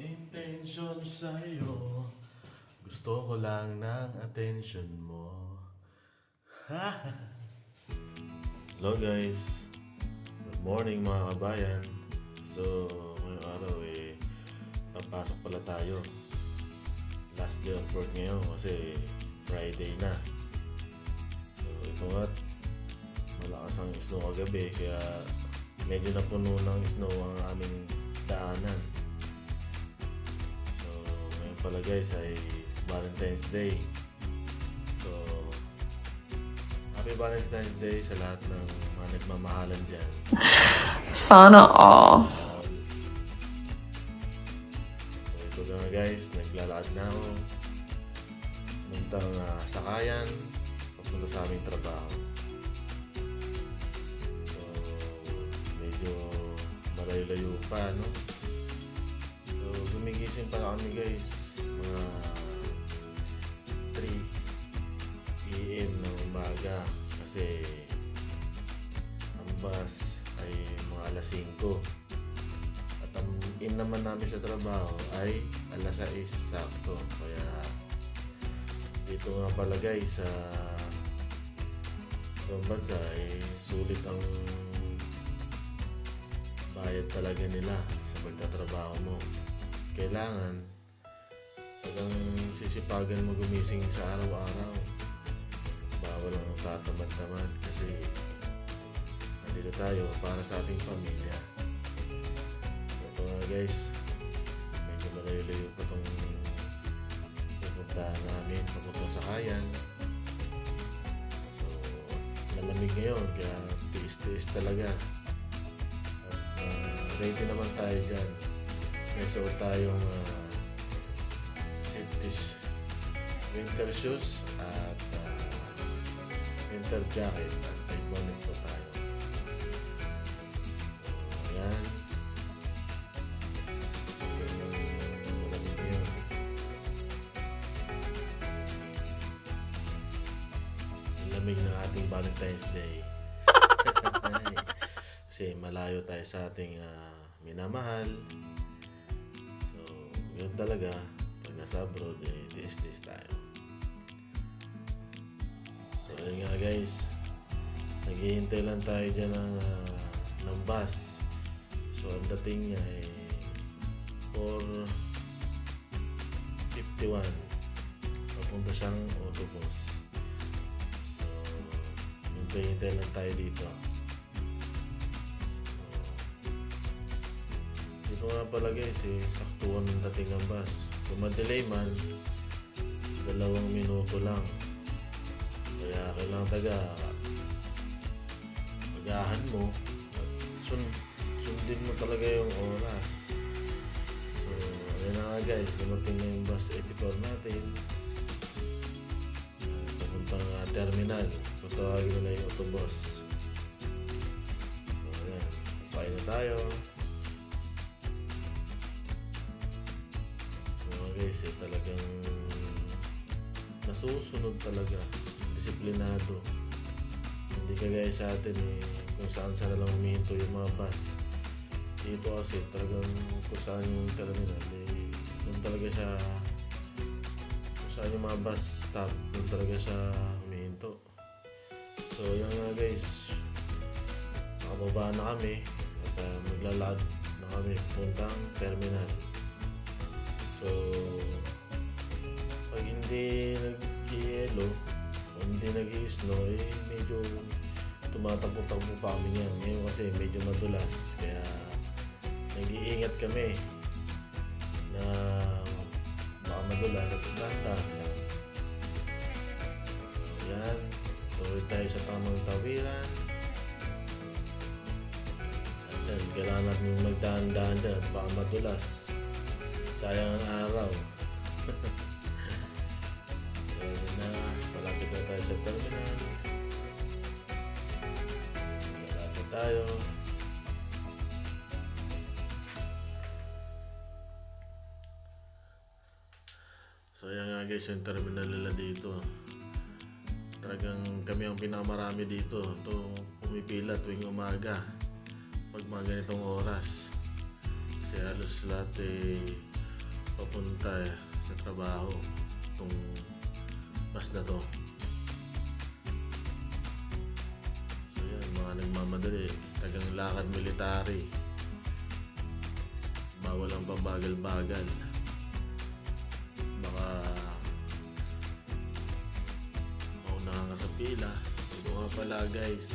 intensyon sa'yo. Gusto ko lang ng attention mo. Hello guys. Good morning mga kabayan. So, ngayong araw papasok pala tayo. Last day of work ngayon kasi Friday na. So, ito nga, malakas ang snow kagabi kaya medyo napuno ng snow ang aming daanan. So, ngayon pala guys ay Valentine's Day. So, Happy Valentine's Day sa lahat ng mga nagmamahalan dyan. Sana all. So, ito nga guys, naglalakad na ako. Puntang sakayan, papunta sa aming trabaho. So, medyo malayo-layo pa, no? So, gumigising pala kami guys, mga 3 PM ng umaga kasi ang bus ay mga alas 5 at ang in naman namin sa trabaho ay alas 6 sakto. Kaya dito nga pala guys sa ibang bansa ay sulit ang bayad talaga nila sa pagtatrabaho mo. Kailangan talagang sisipagan mo gumising sa araw-araw. Bawal ang tatamad-tamad kasi nandito tayo para sa ating pamilya. Ito nga guys, medyo malayo-layo pa itong pupuntahan namin papunta sa kayan. So, malamig ngayon kaya tiis-tiis talaga. At ready naman tayo dyan. May suot tayong safety winter shoes at winter jacket at may bonnet po tayo. So, ayan. Malamig ngayon. Lamig ng ating Valentine's Day. Kasi malayo tayo sa ating minamahal. So, yun talaga. Pag nasa abroad, tiis-tiis tayo. So, ayun nga guys. Naghihintay lang tayo dyan ng bus. So, ang dating niya ay 4:51. Papunta siyang autobus. So, hintay lang tayo dito. Dito nga pala guys saktuhan ng dating ng bus. Kung madelay man, 2 minuto lang. Kaya kailangan agahan mo at sundin mo talaga yung oras. So, ayan na nga guys, dumating na yung bus 84 natin. Papuntang terminal. Tutawagin mo na yung autobus. So, ayan. Sakay na tayo. Guys, talagang nasusunod talaga, disiplinado. Hindi kagaya sa atin kung saan na lang humihinto yung mga bus. Dito kasi talagang kung saan yung terminal doon talaga siya, kung saan yung mga bus stop doon talaga siya humihinto. So yan nga guys, nakababa na kami at maglalakad na kami puntang terminal. So, pag hindi nag-yelo o hindi nag-i-snow, medyo tumatakbo-takbo pa kami niyan. Ngayon kasi medyo madulas, kaya nag-iingat kami na baka madulas at dahan-dahan lang. So, yan. Tuloy tayo sa tamang tawiran. At yan, kailangan natin magdahan-dahan dyan at baka madulas. Sayang ang araw. So, yun na. Malapit na tayo sa terminal. Malapit tayo. So, yan nga guys, yung terminal nila dito. Talagang kami ang pinakamarami dito. Ito, pumipila tuwing umaga. Pag mga ganitong oras. Kasi halos lahat papunta sa trabaho itong bus na to. So yan, mga nagmamadali, tagang lakad military, bawal ang pambagal-bagal. Baka maunahan ka sa pila. Ito nga pala guys,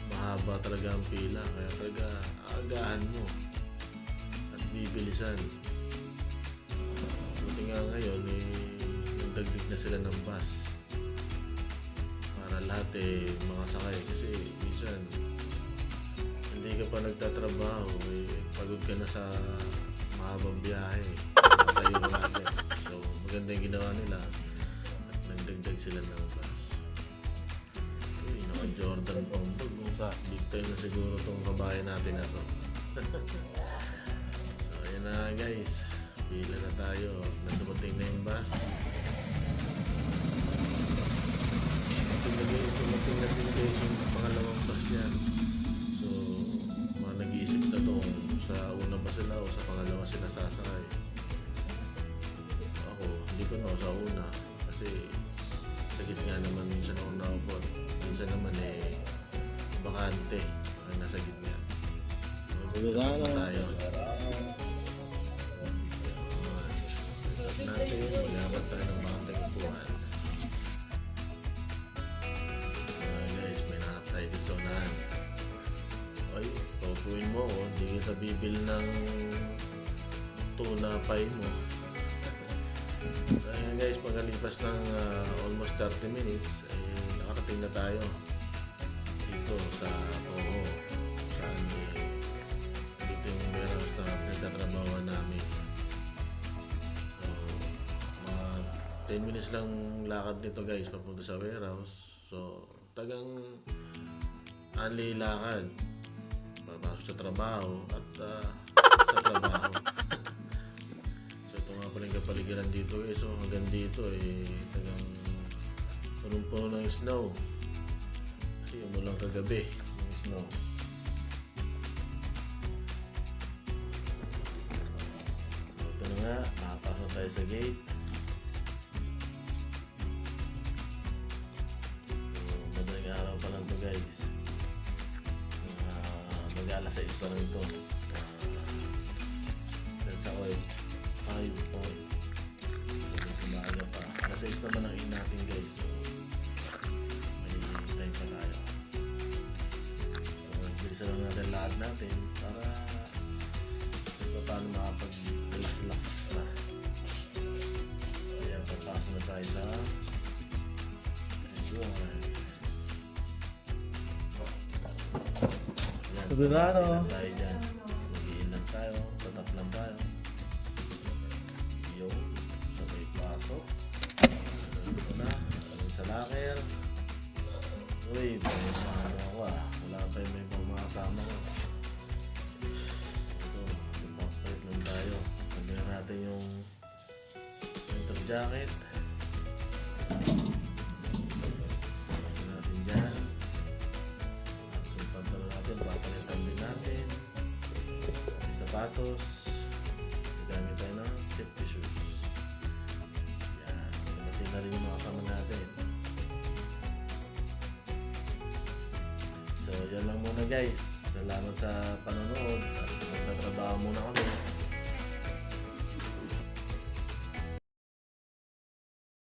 mahaba talaga ang pila, kaya talaga aagahan mo at bibilisan. Buti nga ngayon nagdagdag na sila ng bus para lahat mga sakay, kasi minsan hindi ka pa nagtatrabaho, pagod ka na sa mahabang biyahe, tayo ka agad. So maganda yung ginawa nila at nagdagdag sila ng bus. Naka Jordan pang bag, big time na siguro tong kabayan natin na to. So ayan na guys, pila na tayo, natumating na yung bus. Tumating na din guys yung pangalawang bus yan. So mga nag-iisip na to kung sa una ba sila o sa pangalawa sila sasakay. Ako, hindi ko na sa una kasi sa gitna naman minsan ako nakapot. Minsan naman bakante ay nasa gitna. Magkakasama tayo. Natin, mag-apat tayo ng bakante kupuan. Guys, may nakap tayo dito sa unahan. Ay, paupuin mo ako, hindi kita bibil ng tuna pie mo. So ayan guys, pagkalipas ng almost 30 minutes, nakarating na tayo dito sa Toho, saan dito yung warehouse na pinagtatrabawan namin. So mga 10 minutes lang lakad nito guys papunta sa warehouse. So tagang anli lakad papasok sa trabaho at sa trabaho. So ito nga pala yung kapaligiran dito guys. So hanggang dito tagang punong-puno ng snow kasi umulang kagabi yung snow. So ito na nga, nakapasok tayo sa gate. So madaling araw pa lang to guys, mag-alas 6 pa lang ito. Dahil sa oil 5 point umaga pa, alas 6 naman ang in natin guys. So time pa tayo. So, bilisan lang natin lahat natin para paano makapag-relax na. Kaya papasok na tayo sa Sobrano. tayo dyan. Mag-iin lang tayo, tatap lang tayo. Yo, sabay pasok. Ito na, sabay sa locker. Uy, may mga ako wala pa yung may mga kasama ko. Ito, ipapait lang tayo. Sabihan natin yung winter jacket. Sabihan natin dyan. At yung pantalon natin, papalitan din natin. Yung sapatos. Gamit tayo ng safety shoes. Yan, sabatin na rin yung mga kasama natin. So, yan lang muna guys. Salamat sa panonood at magtatrabaho muna kami.